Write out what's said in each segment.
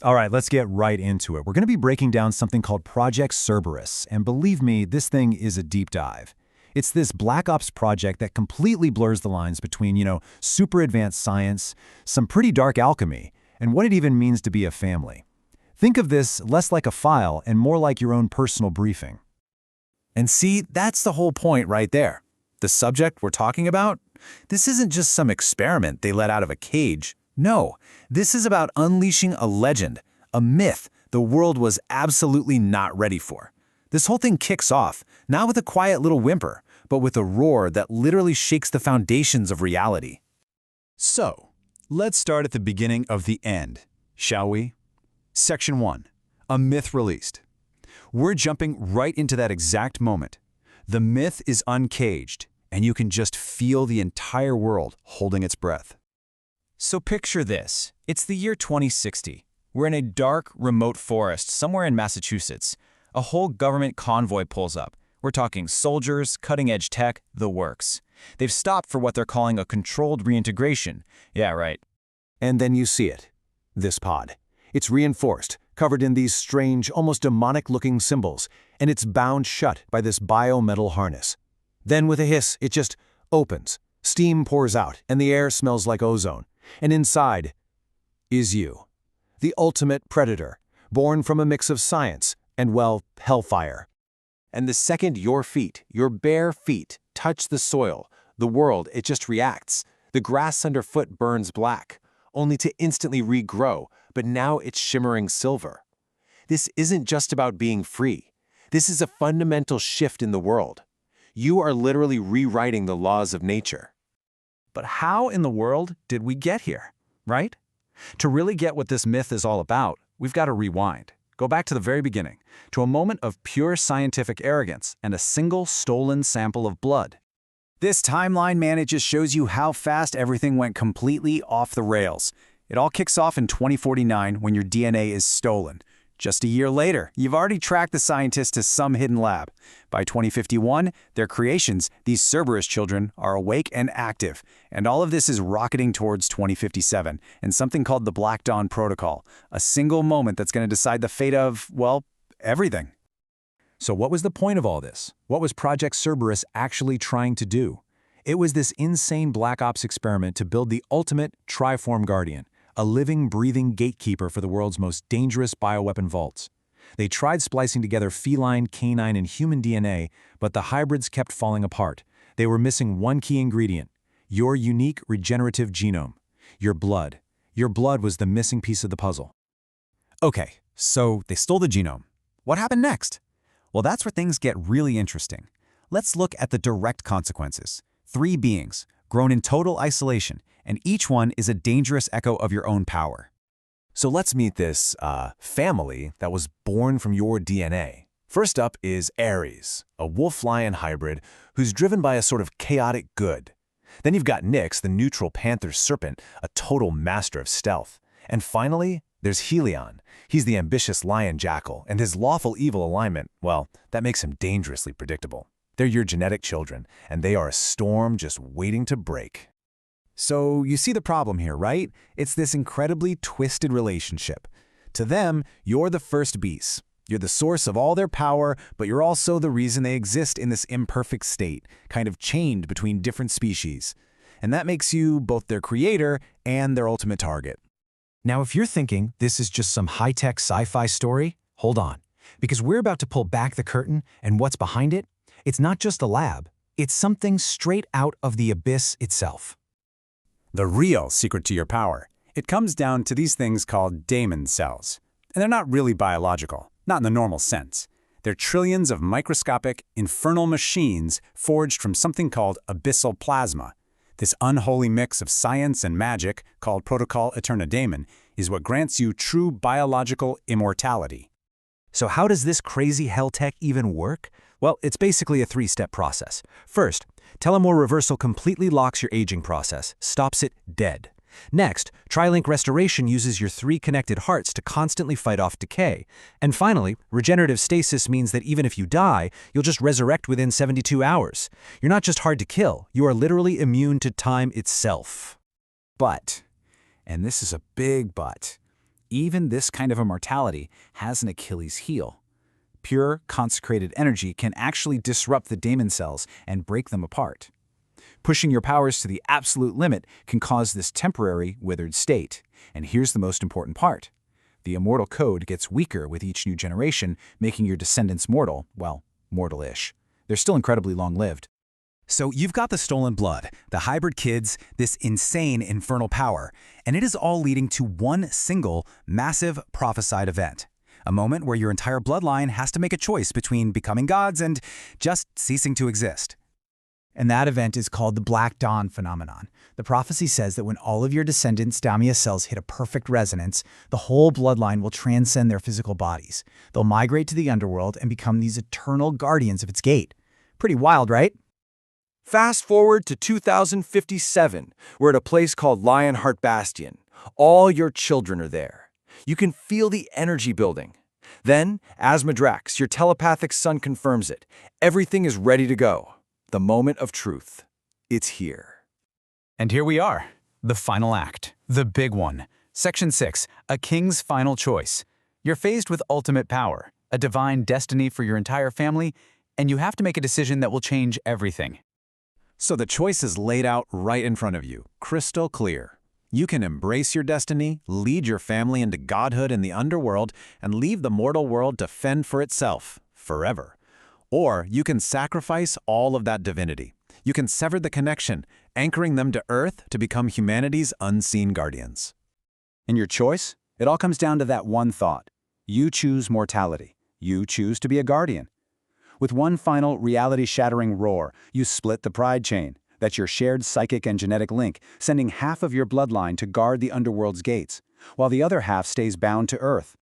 All right, let's get right into it. We're going to be breaking down something called Project Cerberus, and believe me, this thing is a deep dive. It's this Black Ops project that completely blurs the lines between, super advanced science, some pretty dark alchemy, and what it even means to be a family. Think of this less like a file and more like your own personal briefing. And see, that's the whole point right there. The subject we're talking about? This isn't just some experiment they let out of a cage. No, this is about unleashing a legend, a myth the world was absolutely not ready for. This whole thing kicks off, not with a quiet little whimper, but with a roar that literally shakes the foundations of reality. So, let's start at the beginning of the end, shall we? Section 1. A myth released. We're jumping right into that exact moment. The myth is uncaged, and you can just feel the entire world holding its breath. So picture this. It's the year 2060. We're in a dark, remote forest somewhere in Massachusetts. A whole government convoy pulls up. We're talking soldiers, cutting-edge tech, the works. They've stopped for what they're calling a controlled reintegration. Yeah, right. And then you see it. This pod. It's reinforced, covered in these strange, almost demonic-looking symbols, and it's bound shut by this biometal harness. Then with a hiss, it just opens. Steam pours out, and the air smells like ozone. And inside is you, the ultimate predator, born from a mix of science and, well, hellfire. And the second your feet, your bare feet, touch the soil, the world, it just reacts. The grass underfoot burns black, only to instantly regrow, but now it's shimmering silver. This isn't just about being free. This is a fundamental shift in the world. You are literally rewriting the laws of nature. But how in the world did we get here, right? To really get what this myth is all about, we've got to rewind. Go back to the very beginning, to a moment of pure scientific arrogance and a single stolen sample of blood. This timeline, man, it just shows you how fast everything went completely off the rails. It all kicks off in 2049 when your DNA is stolen. Just a year later, you've already tracked the scientists to some hidden lab. By 2051, their creations, these Cerberus children, are awake and active. And all of this is rocketing towards 2057 and something called the Black Dawn Protocol, a single moment that's going to decide the fate of, well, everything. So what was the point of all this? What was Project Cerberus actually trying to do? It was this insane Black Ops experiment to build the ultimate Triform Guardian, a living, breathing gatekeeper for the world's most dangerous bioweapon vaults. They tried splicing together feline, canine, and human DNA, but the hybrids kept falling apart. They were missing one key ingredient: your unique regenerative genome, your blood. Your blood was the missing piece of the puzzle. Okay, so they stole the genome. What happened next? Well, that's where things get really interesting. Let's look at the direct consequences. 3 beings, grown in total isolation, and each one is a dangerous echo of your own power. So let's meet this family that was born from your DNA. First up is Ares, a wolf-lion hybrid who's driven by a sort of chaotic good. Then you've got Nyx, the neutral panther serpent, a total master of stealth. And finally, there's Helion. He's the ambitious lion jackal, and his lawful evil alignment, well, that makes him dangerously predictable. They're your genetic children, and they are a storm just waiting to break. So you see the problem here, right? It's this incredibly twisted relationship. To them, you're the first beast. You're the source of all their power, but you're also the reason they exist in this imperfect state, kind of chained between different species. And that makes you both their creator and their ultimate target. Now, if you're thinking this is just some high-tech sci-fi story, hold on, because we're about to pull back the curtain, and what's behind it? It's not just a lab. It's something straight out of the abyss itself. The real secret to your power. It comes down to these things called daemon cells. And they're not really biological, not in the normal sense. They're trillions of microscopic, infernal machines forged from something called abyssal plasma. This unholy mix of science and magic, called Protocol Eterna Daemon, is what grants you true biological immortality. So how does this crazy hell tech even work? Well, it's basically a 3-step process. First, Telomere reversal completely locks your aging process, stops it dead. Next, TriLink restoration uses your 3 connected hearts to constantly fight off decay. And finally, regenerative stasis means that even if you die, you'll just resurrect within 72 hours. You're not just hard to kill, you are literally immune to time itself. But, and this is a big but, even this kind of immortality has an Achilles heel. Pure, consecrated energy can actually disrupt the daemon cells and break them apart. Pushing your powers to the absolute limit can cause this temporary, withered state. And here's the most important part. The immortal code gets weaker with each new generation, making your descendants mortal, well, mortal-ish. They're still incredibly long-lived. So you've got the stolen blood, the hybrid kids, this insane infernal power, and it is all leading to one single, massive prophesied event. A moment where your entire bloodline has to make a choice between becoming gods and just ceasing to exist. And that event is called the Black Dawn phenomenon. The prophecy says that when all of your descendants' Damia cells hit a perfect resonance, the whole bloodline will transcend their physical bodies. They'll migrate to the underworld and become these eternal guardians of its gate. Pretty wild, right? Fast forward to 2057, we're at a place called Lionheart Bastion. All your children are there. You can feel the energy building. Then, Asmodrax, your telepathic son, confirms it. Everything is ready to go. The moment of truth. It's here. And here we are, the final act, the big one. Section 6, a king's final choice. You're faced with ultimate power, a divine destiny for your entire family, and you have to make a decision that will change everything. So the choice is laid out right in front of you, crystal clear. You can embrace your destiny, lead your family into godhood in the underworld, and leave the mortal world to fend for itself, forever. Or you can sacrifice all of that divinity. You can sever the connection, anchoring them to Earth to become humanity's unseen guardians. In your choice, it all comes down to that one thought. You choose mortality. You choose to be a guardian. With one final reality-shattering roar, you split the pride chain. That's your shared psychic and genetic link, sending half of your bloodline to guard the underworld's gates, while the other half stays bound to Earth.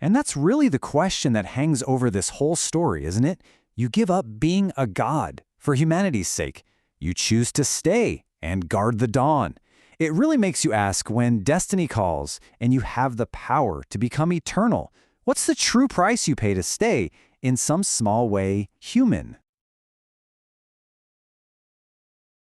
And that's really the question that hangs over this whole story, isn't it? You give up being a god for humanity's sake. You choose to stay and guard the dawn. It really makes you ask, when destiny calls and you have the power to become eternal, what's the true price you pay to stay, in some small way, human?